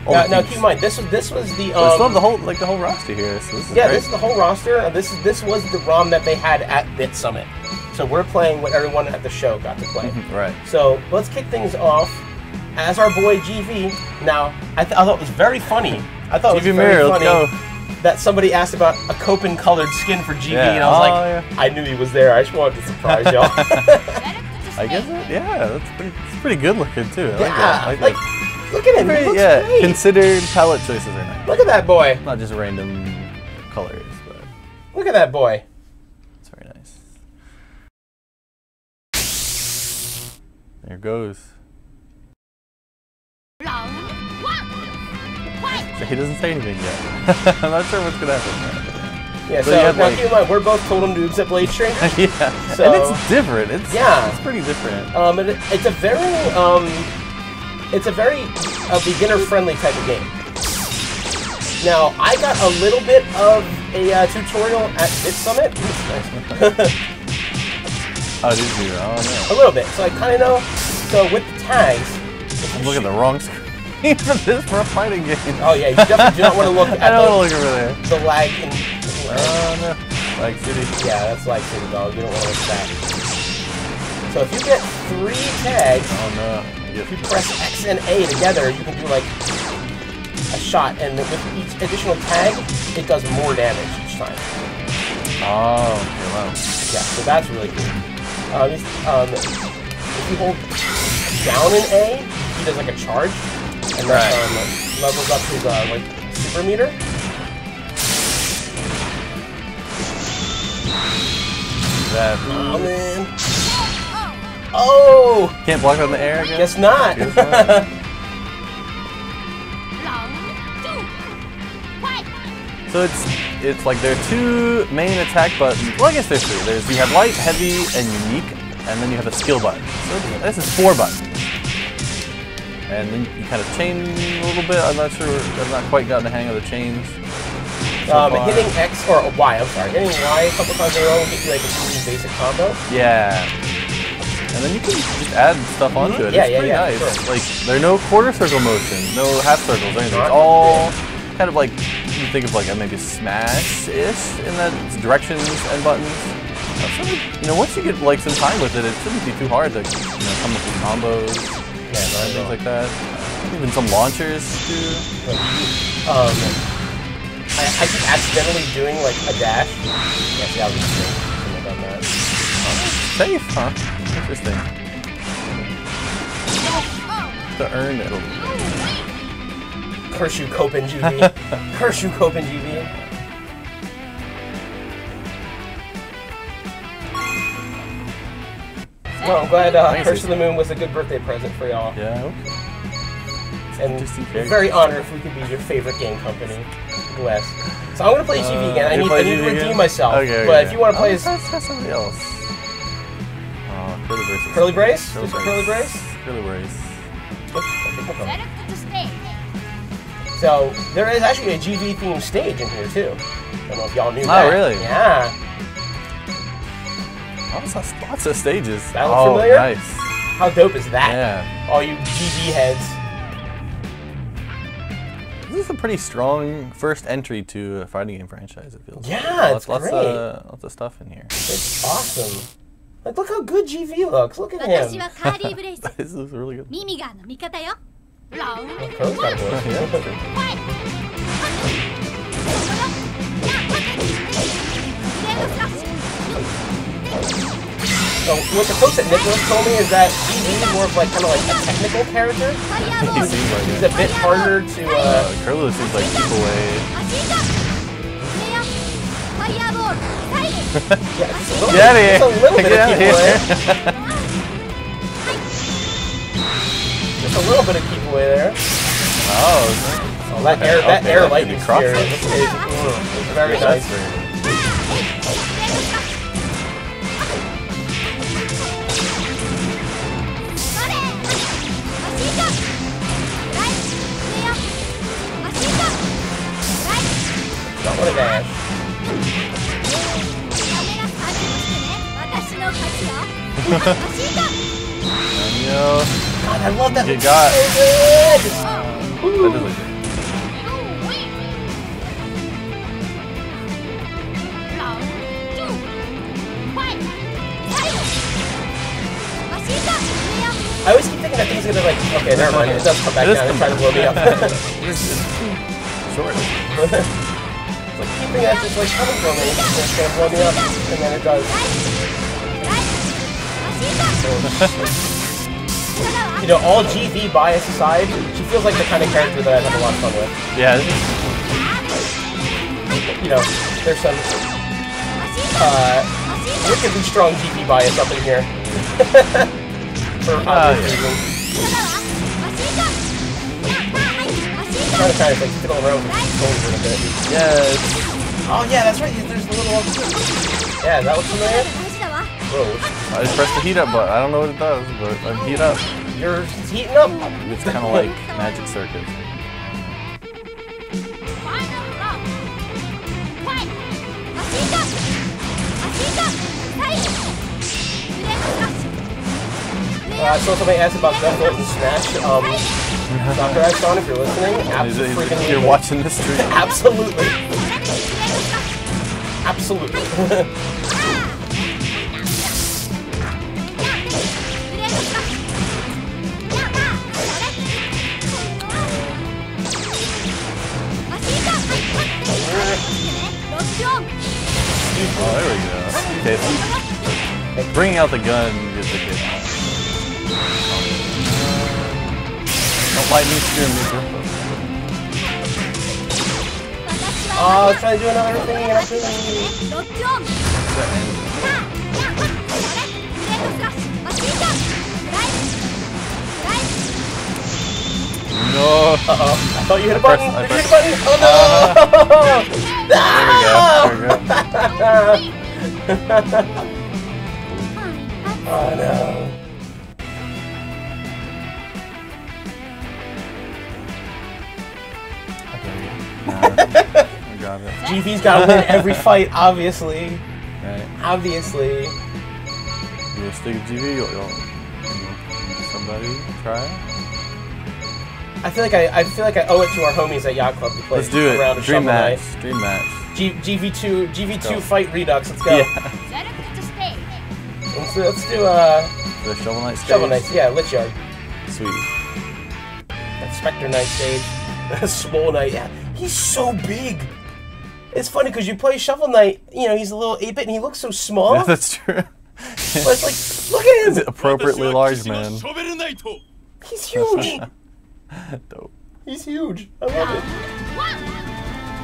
Speaker 1: Now keep in mind, this was the.
Speaker 2: Still have the whole roster here. So this is great.
Speaker 1: This is the whole roster. This was the ROM that they had at BitSummit. So we're playing what everyone at the show got to play.
Speaker 2: Right.
Speaker 1: So let's kick things off as our boy GV. Now I thought it was very funny. I thought it was very funny that somebody asked about a Copen colored skin for GV, and I was like, I knew he was there. I just wanted to surprise y'all.
Speaker 2: I guess that's pretty good looking too. I like that.
Speaker 1: Look at him. He looks great.
Speaker 2: Considered palette choices are nice.
Speaker 1: Look at that boy.
Speaker 2: Not just random colors, but
Speaker 1: look at that boy.
Speaker 2: It's very nice. There it goes. So he doesn't say anything yet. I'm not sure what's gonna happen.
Speaker 1: Yeah, so now keep in mind, we're both total noobs at Blade Strangers.
Speaker 2: Yeah,
Speaker 1: so,
Speaker 2: and it's different. It's pretty different.
Speaker 1: It's a very beginner-friendly type of game. Now, I got a little bit of a tutorial at BitSummit.
Speaker 2: Oh, did you? Oh, no.
Speaker 1: A little bit. So I kind of know. So with the tags...
Speaker 2: I'm looking at the wrong screen for this for a fighting game.
Speaker 1: Oh, yeah. You definitely do not want to look at the lag in...
Speaker 2: Oh, no. Lag City.
Speaker 1: Yeah, that's Lag City, dog. You don't want to look at that. So if you get 3 tags...
Speaker 2: Oh, no.
Speaker 1: If you press X and A together, you can do like a shot, and with each additional tag, it does more damage each time.
Speaker 2: Oh, okay, wow.
Speaker 1: Yeah, so that's really cool. If you hold down in A, he does like a charge, and that levels up his like super meter. Oh man. Oh!
Speaker 2: Can't block on the air again?
Speaker 1: Guess not.
Speaker 2: So it's like there are 2 main attack buttons. Well, I guess there's 3. You have light, heavy, and unique, and then you have a skill button. So this is 4 buttons. And then you kind of chain a little bit. I'm not sure. I've not quite gotten the hang of the chains.
Speaker 1: Hitting X or Y. I'm sorry. Hitting Y a couple times in a row will get you like a pretty basic combo.
Speaker 2: Yeah. and then you can just add stuff onto it. It's pretty nice. Sure. Like, there are no quarter circle motion, no half circles or anything. It's all kind of like, you think of like maybe Smash-ish in that it's directions and buttons. You know, once you get like some time with it, it shouldn't be too hard to come up with combos and things like that. Even some launchers too.
Speaker 1: I keep accidentally doing like a dash. Yeah, see, I was just something about that.
Speaker 2: Safe, huh? Interesting. To earn it.
Speaker 1: Curse you, Cope and Juvie. Curse you, Cope and Juvie. Well, I'm glad Curse of the Moon was a good birthday present for y'all.
Speaker 2: Yeah.
Speaker 1: And we're very honored if we could be your favorite game company. Bless. So I'm gonna play GV again. I need to redeem myself.
Speaker 2: Okay,
Speaker 1: but if you want to play as
Speaker 2: somebody else. Curly Brace.
Speaker 1: Curly Brace? Just Curly Brace?
Speaker 2: Curly Brace.
Speaker 1: So there is actually a GV themed stage in here too. I don't know if y'all knew that.
Speaker 2: Oh really?
Speaker 1: Yeah.
Speaker 2: Lots of stages.
Speaker 1: That looks familiar?
Speaker 2: Nice.
Speaker 1: How dope is that?
Speaker 2: Yeah.
Speaker 1: All you GV heads.
Speaker 2: This is a pretty strong first entry to a fighting game franchise, it feels.
Speaker 1: Yeah, it's great.
Speaker 2: Lots of stuff in here.
Speaker 1: It's awesome. Like, look how good GV looks. Look at him.
Speaker 2: This looks really good.
Speaker 1: Curly's got a voice. So what the folks at Nicholas told me is that GV is more of like kind of like a technical character. He's a bit harder to.
Speaker 2: Curly seems like keep away.
Speaker 1: Get out of here! Just a little bit of keep away. Just a little bit of keep away there.
Speaker 2: Oh,
Speaker 1: that air lightning spear is very nice. What a dash. God, I love that.
Speaker 2: You got
Speaker 1: so good.
Speaker 2: That does look good. I always keep thinking that things are gonna like, okay, never mind, it does come back down and try to blow me up. Short.
Speaker 1: Like keeping that just like coming from me, it's gonna blow me up, and then it does. You know, all GV bias aside, she feels like the kind of character that I'd have a lot of fun with.
Speaker 2: Yeah.
Speaker 1: You know, there's some wickedly strong GV bias up in here. For obvious reasons. I'm trying to kind of like fiddle around with the controls a bit.
Speaker 2: Yeah.
Speaker 1: Oh yeah, that's right. There's the little. Yeah, that looks familiar. Whoa.
Speaker 2: I just pressed the heat up button. I don't know what it does, but I'm heat up.
Speaker 1: You're heating up.
Speaker 2: It's kind of like Magic Circuit. So
Speaker 1: somebody asked about Gunvolt and Smash. Dr. Axon, if you're listening, absolutely.
Speaker 2: You're watching this stream.
Speaker 1: Absolutely. Absolutely.
Speaker 2: Oh, there we go. Okay, bringing out the gun is the kid. Don't light me, steer me, bro.
Speaker 1: Oh, trying to do another thing and I couldn't.
Speaker 2: No.
Speaker 1: Uh-oh. I thought you hit a button. Did you hit a button? Oh no!
Speaker 2: There we go.
Speaker 1: Oh no.
Speaker 2: Got it.
Speaker 1: GV's gotta win every fight, obviously.
Speaker 2: Right.
Speaker 1: Obviously.
Speaker 2: You will stick with GV? Buddy, try.
Speaker 1: I feel like I owe it to our homies at Yacht Club to play.
Speaker 2: Let's do it.
Speaker 1: Around
Speaker 2: Dream match.
Speaker 1: Night.
Speaker 2: Dream match.
Speaker 1: GV2 fight Redux. Let's go.
Speaker 2: Yeah.
Speaker 1: Let's do
Speaker 2: the Shovel Knight stage.
Speaker 1: Shovel Knight, yeah, Lich Yard.
Speaker 2: Sweet.
Speaker 1: That Spectre Knight stage. Swole Knight, yeah. He's so big. It's funny because you play Shovel Knight, you know, he's a little 8-bit and he looks so small.
Speaker 2: Yeah, that's true.
Speaker 1: But it's like, look at him!
Speaker 2: He's appropriately large, man.
Speaker 1: He's huge!
Speaker 2: Dope.
Speaker 1: He's huge. I love it.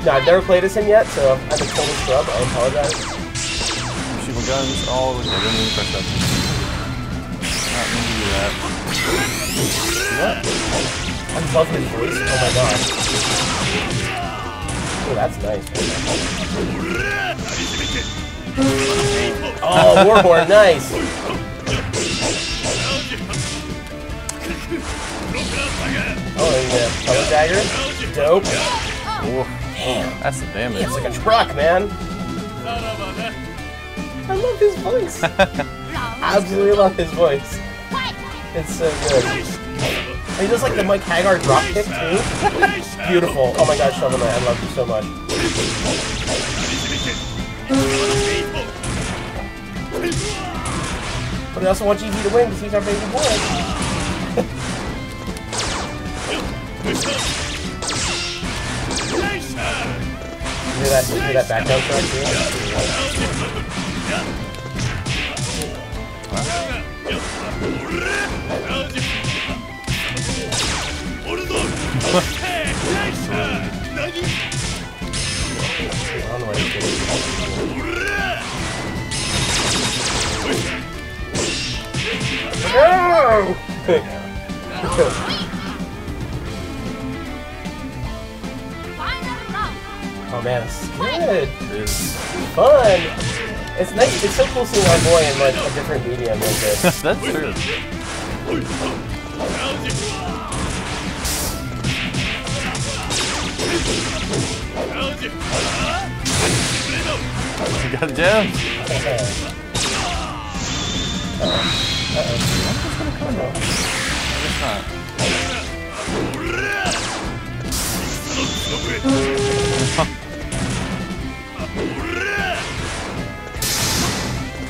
Speaker 1: Nah, I've never played as him yet, so I'm a total scrub. I apologize.
Speaker 2: Shoot my guns. Oh, okay, didn't even press that. Not meant to do that.
Speaker 1: I love his voice. Oh my god. Oh, that's nice. Oh, Warhorn, nice. Oh, yeah. Color dagger. Dope.
Speaker 2: Oh,
Speaker 1: damn.
Speaker 2: That's the damage.
Speaker 1: It's like a truck, man. I love his voice. Absolutely love his voice. It's so good. He does like the Mike Haggard drop kick too. Beautiful. Oh my god, Shovel Knight, I love you so much. But I also want GV to win because he's our baby boy. Hear that background track too? No! Oh man, it's good.
Speaker 2: It's
Speaker 1: fun. It's nice. It's so cool seeing our boy in like a different medium like this.
Speaker 2: That's true. You got a gem.
Speaker 1: Uh-oh.
Speaker 2: I'm just gonna come though. It's not.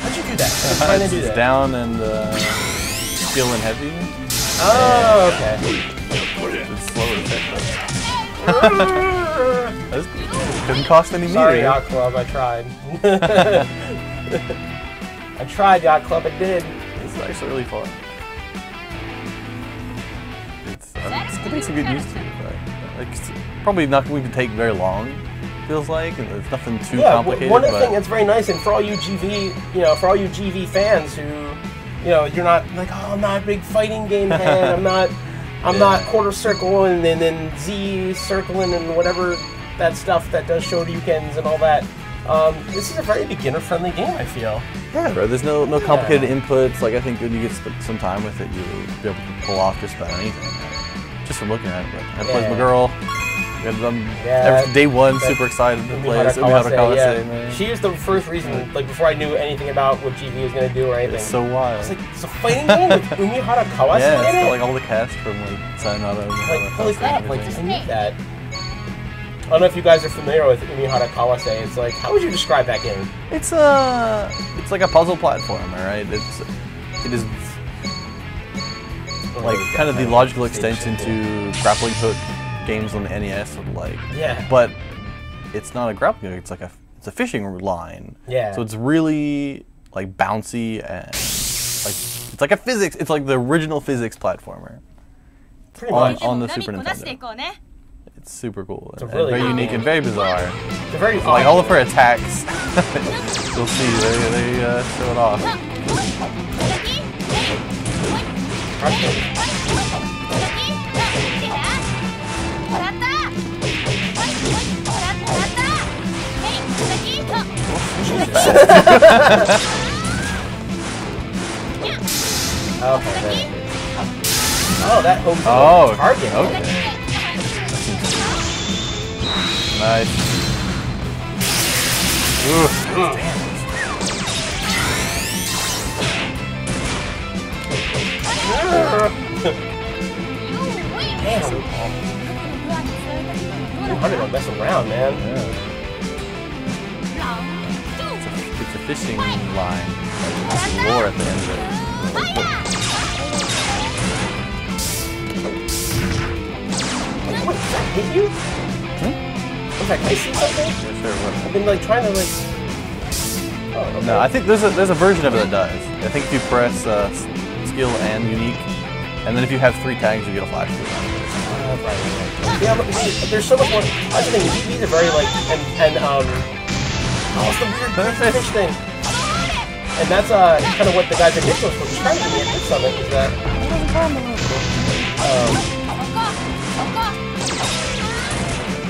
Speaker 1: How'd you do that? How did you do that?
Speaker 2: Down and skill and heavy.
Speaker 1: Oh, okay.
Speaker 2: It's slower to hit though. Couldn't cost any meter.
Speaker 1: Sorry, Yacht Club, I tried. I tried, Yacht Club, I did.
Speaker 2: It's actually really fun. It's getting some good use to it. Like, it's probably not going to take very long. Feels like, and it's nothing too complicated.
Speaker 1: One of the things that's very nice, and for all you GV, for all you GV fans who, you're not like, oh, I'm not a big fighting game fan. I'm not quarter circle and then Z circling and whatever that stuff that does Shoryukens and all that. This is a very beginner-friendly game, I feel.
Speaker 2: Yeah, bro. There's no complicated inputs. Like I think when you get some time with it, you'll be able to pull off just about anything. Just from looking at it. But I played with my girl. Day one, super excited to play as Umihara Kawase, man.
Speaker 1: She was the first reason, like before I knew anything about what GV was gonna do or anything.
Speaker 2: It's so wild.
Speaker 1: I was like, it's a fighting game with Umihara Kawase
Speaker 2: yeah,
Speaker 1: in
Speaker 2: it's
Speaker 1: it?
Speaker 2: got like all the cast from like Sayonara.
Speaker 1: Like, holy crap, like, I need that. I don't know if you guys are familiar with Umihara Kawase. It's like, how would you describe that game?
Speaker 2: It's like a puzzle platformer, right? It is like kind of the logical extension to grappling hook games on the NES, but it's not a grappling hook. It's a fishing line.
Speaker 1: Yeah.
Speaker 2: So it's really like bouncy and like it's like a physics. It's like the original physics platformer.
Speaker 1: Pretty much
Speaker 2: on the Super Nintendo. It's super cool.
Speaker 1: It's really
Speaker 2: very unique and very bizarre.
Speaker 1: It's very
Speaker 2: like all of her attacks. You'll see they show it off.
Speaker 1: Okay. Oh, that home target.
Speaker 2: Okay. Nice. Ooh.
Speaker 1: Damn. 200 don't mess around, man.
Speaker 2: Yeah. It's a fishing line. There's some lore at the end of it.
Speaker 1: What, did that hit you? Was that icy something?
Speaker 2: Yeah, sure, what?
Speaker 1: I've been like trying to like... Oh, okay.
Speaker 2: No, I think there's a version of it that does. I think if you press skill and unique, and then if you have 3 tags, you get a flash to it.
Speaker 1: Right. Yeah, but see, there's so much more. That's the thing. These are very like oh, it's the weird fish thing. And that's kind of what the guys at Nicholas were trying to me at BitSummit is that.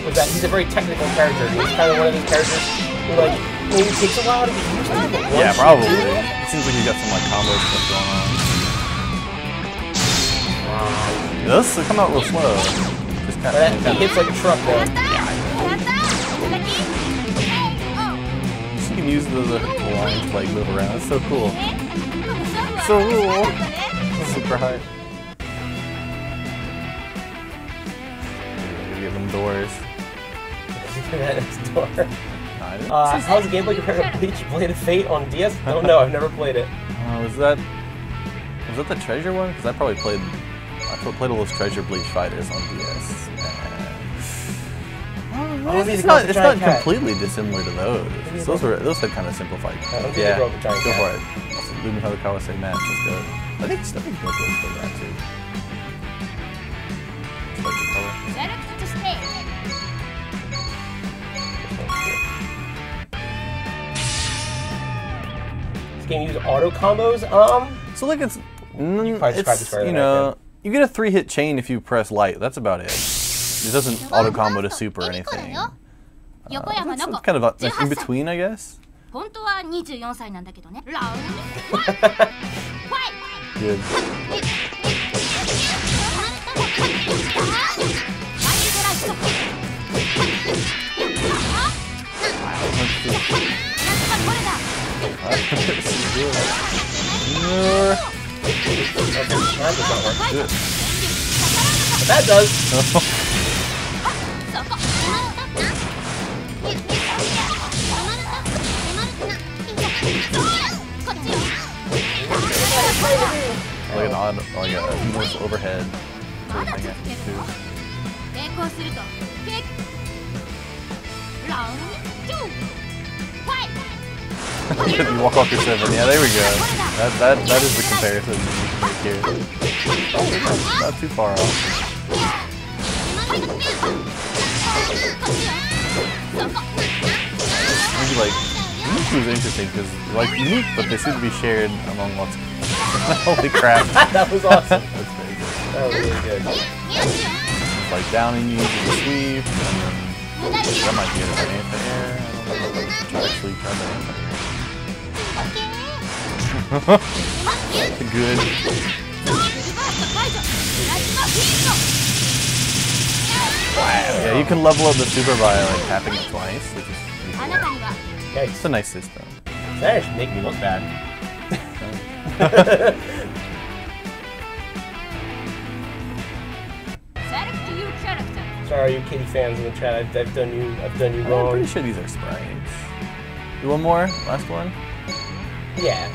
Speaker 1: Was that he's a very technical character. He's kind of one of those characters who like maybe takes a while to get used to.
Speaker 2: Yeah, probably. It seems like he's got some like combo stuff going on. This will come out real slow. Just kind of.
Speaker 1: He hits like a truck, though.
Speaker 2: You can use the lines to like move around. It's so cool. So cool. Super high. Get them doors.
Speaker 1: Door. How's the gameplay compared to Bleach Blade of Fate on DS? I don't know. I've never played it.
Speaker 2: Was that the treasure one? Because I probably played all those treasure Bleach fighters on DS. It's not completely dissimilar to those. Those had kind of simplified.
Speaker 1: Yeah, go
Speaker 2: for it. Luminous Avenger match. Let's go. I think Blood goes for that too. Select the color.
Speaker 1: This game uses auto combos.
Speaker 2: So like it's
Speaker 1: you
Speaker 2: know, you get a 3-hit chain if you press light. That's about it. It doesn't auto combo to super or anything. It's kind of like in between, I guess. Good.
Speaker 1: That does.
Speaker 2: Like an odd, like a nice overhead sort of thing I think too. You walk off your 7. Yeah, there we go. That is the comparison here. Oh, not too far off. Maybe like unique was interesting because like unique, but they seem to be shared among lots of. Holy crap!
Speaker 1: That was awesome.
Speaker 2: That's very good.
Speaker 1: That was really good.
Speaker 2: It's like downing you to the sweep, and then that might be an anti-air. I don't know. Try to sleep, try to Good. Yeah, you can level up the super by like tapping it twice, which is pretty cool. It's a nice system.
Speaker 1: That actually make me look bad. Sorry, you kitty fans in the chat. I've done you wrong.
Speaker 2: I'm pretty sure these are sprites. Do one more? Last one?
Speaker 1: Yeah.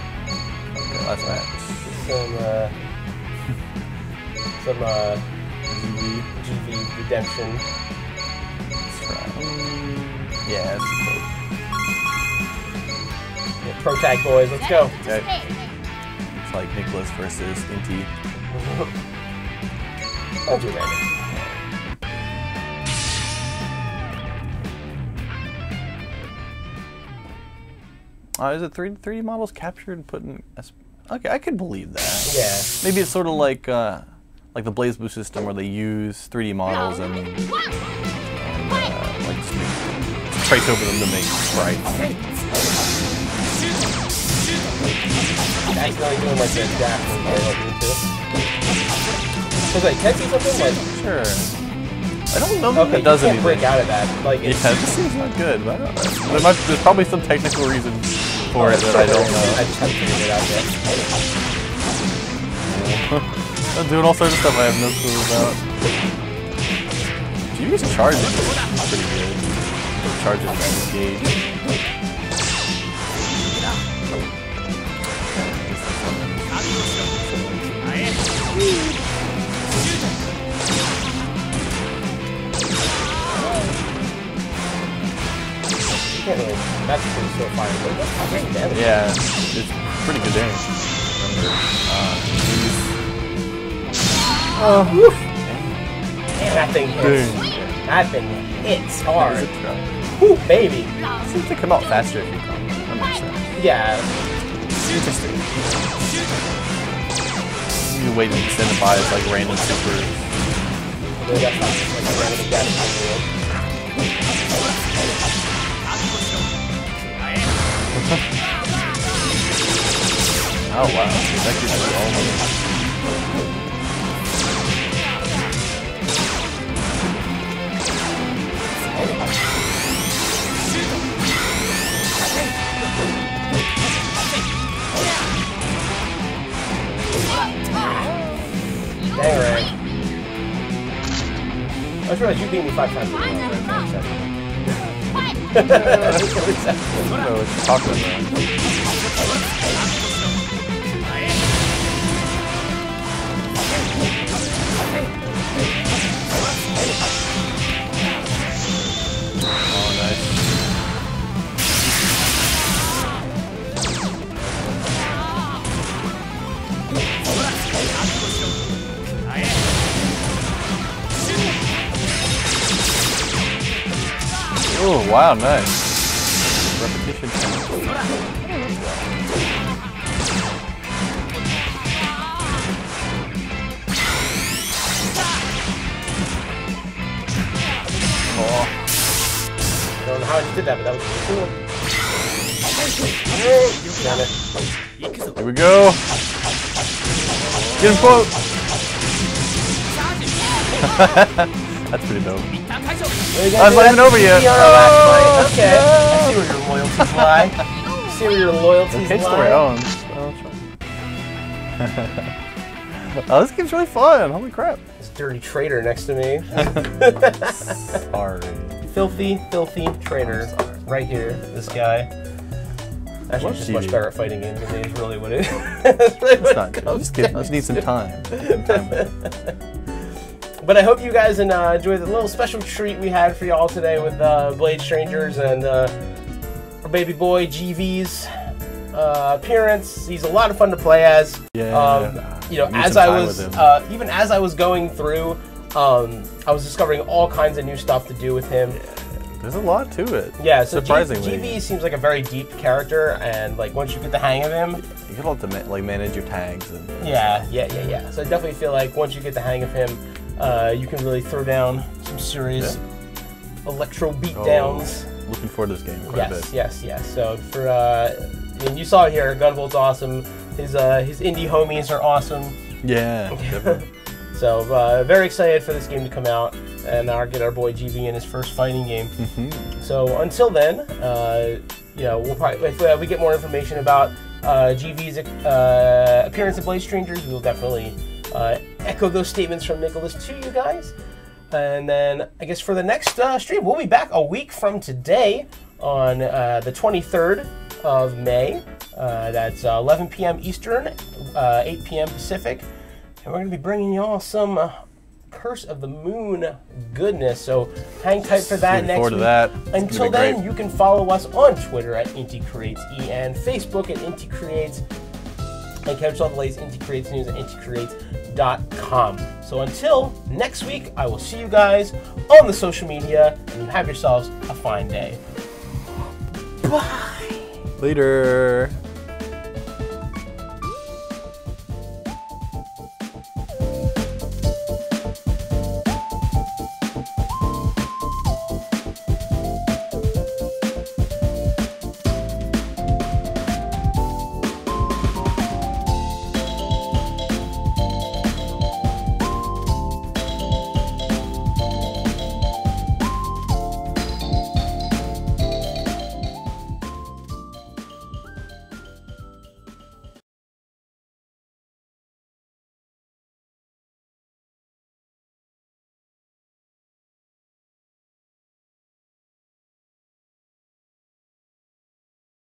Speaker 2: Okay, last match.
Speaker 1: Some GV redemption.
Speaker 2: Let's try. Yeah, that's cool.
Speaker 1: Yeah, pro tag boys, let's go.
Speaker 2: Okay. It's like Nicholas versus Inti.
Speaker 1: I'll do that.
Speaker 2: Is it 3D models captured and put in? Okay, I could believe that.
Speaker 1: Yeah.
Speaker 2: Maybe it's sort of like the Blaze Blue system where they use 3D models and like just trace over them to make sprites.
Speaker 1: Accidentally doing like the dash thing there, like me too. So like, can I see something like?
Speaker 2: Sure. I don't know if it does anything.
Speaker 1: Break out of that. Like,
Speaker 2: yeah, this seems not good. But I don't know. There's probably some technical reason for it that I don't know.
Speaker 1: I just haven't figured it out yet.
Speaker 2: I'm doing all sorts of stuff I have no clue about. Jimmy's charging is pretty good. Charging that gauge.
Speaker 1: That's pretty so fire.
Speaker 2: Yeah, it's pretty good damage.
Speaker 1: Oh, woof. Man, that thing hits. That thing hits hard. Woo, baby.
Speaker 2: It seems to come out faster if you come. That makes sense.
Speaker 1: Yeah.
Speaker 2: Interesting. You wait and send it by, it's like random super. Oh wow, that gives you all of it.
Speaker 1: Dang right. I just realized you beat me 5 times.
Speaker 2: I don't know what you're talking about. Oh, nice. Oh, wow, nice. Repetition.
Speaker 1: I don't know how I just did that, but that was really cool.
Speaker 2: Here we go. Get him, quote. That's pretty dope. I'm not even over yet.
Speaker 1: Okay. I see where your loyalties lie. See where your loyalties lie.
Speaker 2: Oh, this game's really fun. Holy crap.
Speaker 1: This dirty traitor next to me.
Speaker 2: Sorry.
Speaker 1: Filthy traitor. Right here. This guy. Actually, he's just much better at fighting games than me is really what it is.
Speaker 2: It's not true. I just need some time.
Speaker 1: But I hope you guys enjoyed the little special treat we had for y'all today with Blade Strangers and our baby boy GV's appearance. He's a lot of fun to play as.
Speaker 2: Yeah.
Speaker 1: You know, as I was even as I was going through, I was discovering all kinds of new stuff to do with him.
Speaker 2: There's a lot to it.
Speaker 1: Yeah, so
Speaker 2: surprisingly,
Speaker 1: GV seems like a very deep character, and like once you get the hang of him,
Speaker 2: you can have to like manage your tags and.
Speaker 1: Yeah. So I definitely feel like once you get the hang of him, you can really throw down some serious electro beatdowns.
Speaker 2: Looking forward to this game quite a bit.
Speaker 1: Yes. So for I mean, you saw it here. Gunvolt's awesome. His indie homies are awesome.
Speaker 2: Yeah. Definitely.
Speaker 1: So very excited for this game to come out and get our boy GV in his first fighting game. So until then, you know, we'll probably if we get more information about GV's appearance in Blade Strangers, we will definitely echo those statements from Nicholas to you guys. And then I guess for the next stream, we'll be back a week from today on the 23rd of May. That's 11 p.m. Eastern, 8 p.m. Pacific. And we're going to be bringing y'all some Curse of the Moon goodness. So hang tight for that next week.
Speaker 2: That.
Speaker 1: Until then, you can follow us on Twitter at Inti Creates and Facebook at Inti Creates. And catch all the latest Inti Creates news at inticreates.com. So until next week, I will see you guys on the social media, and you have yourselves a fine day. Bye.
Speaker 2: Later.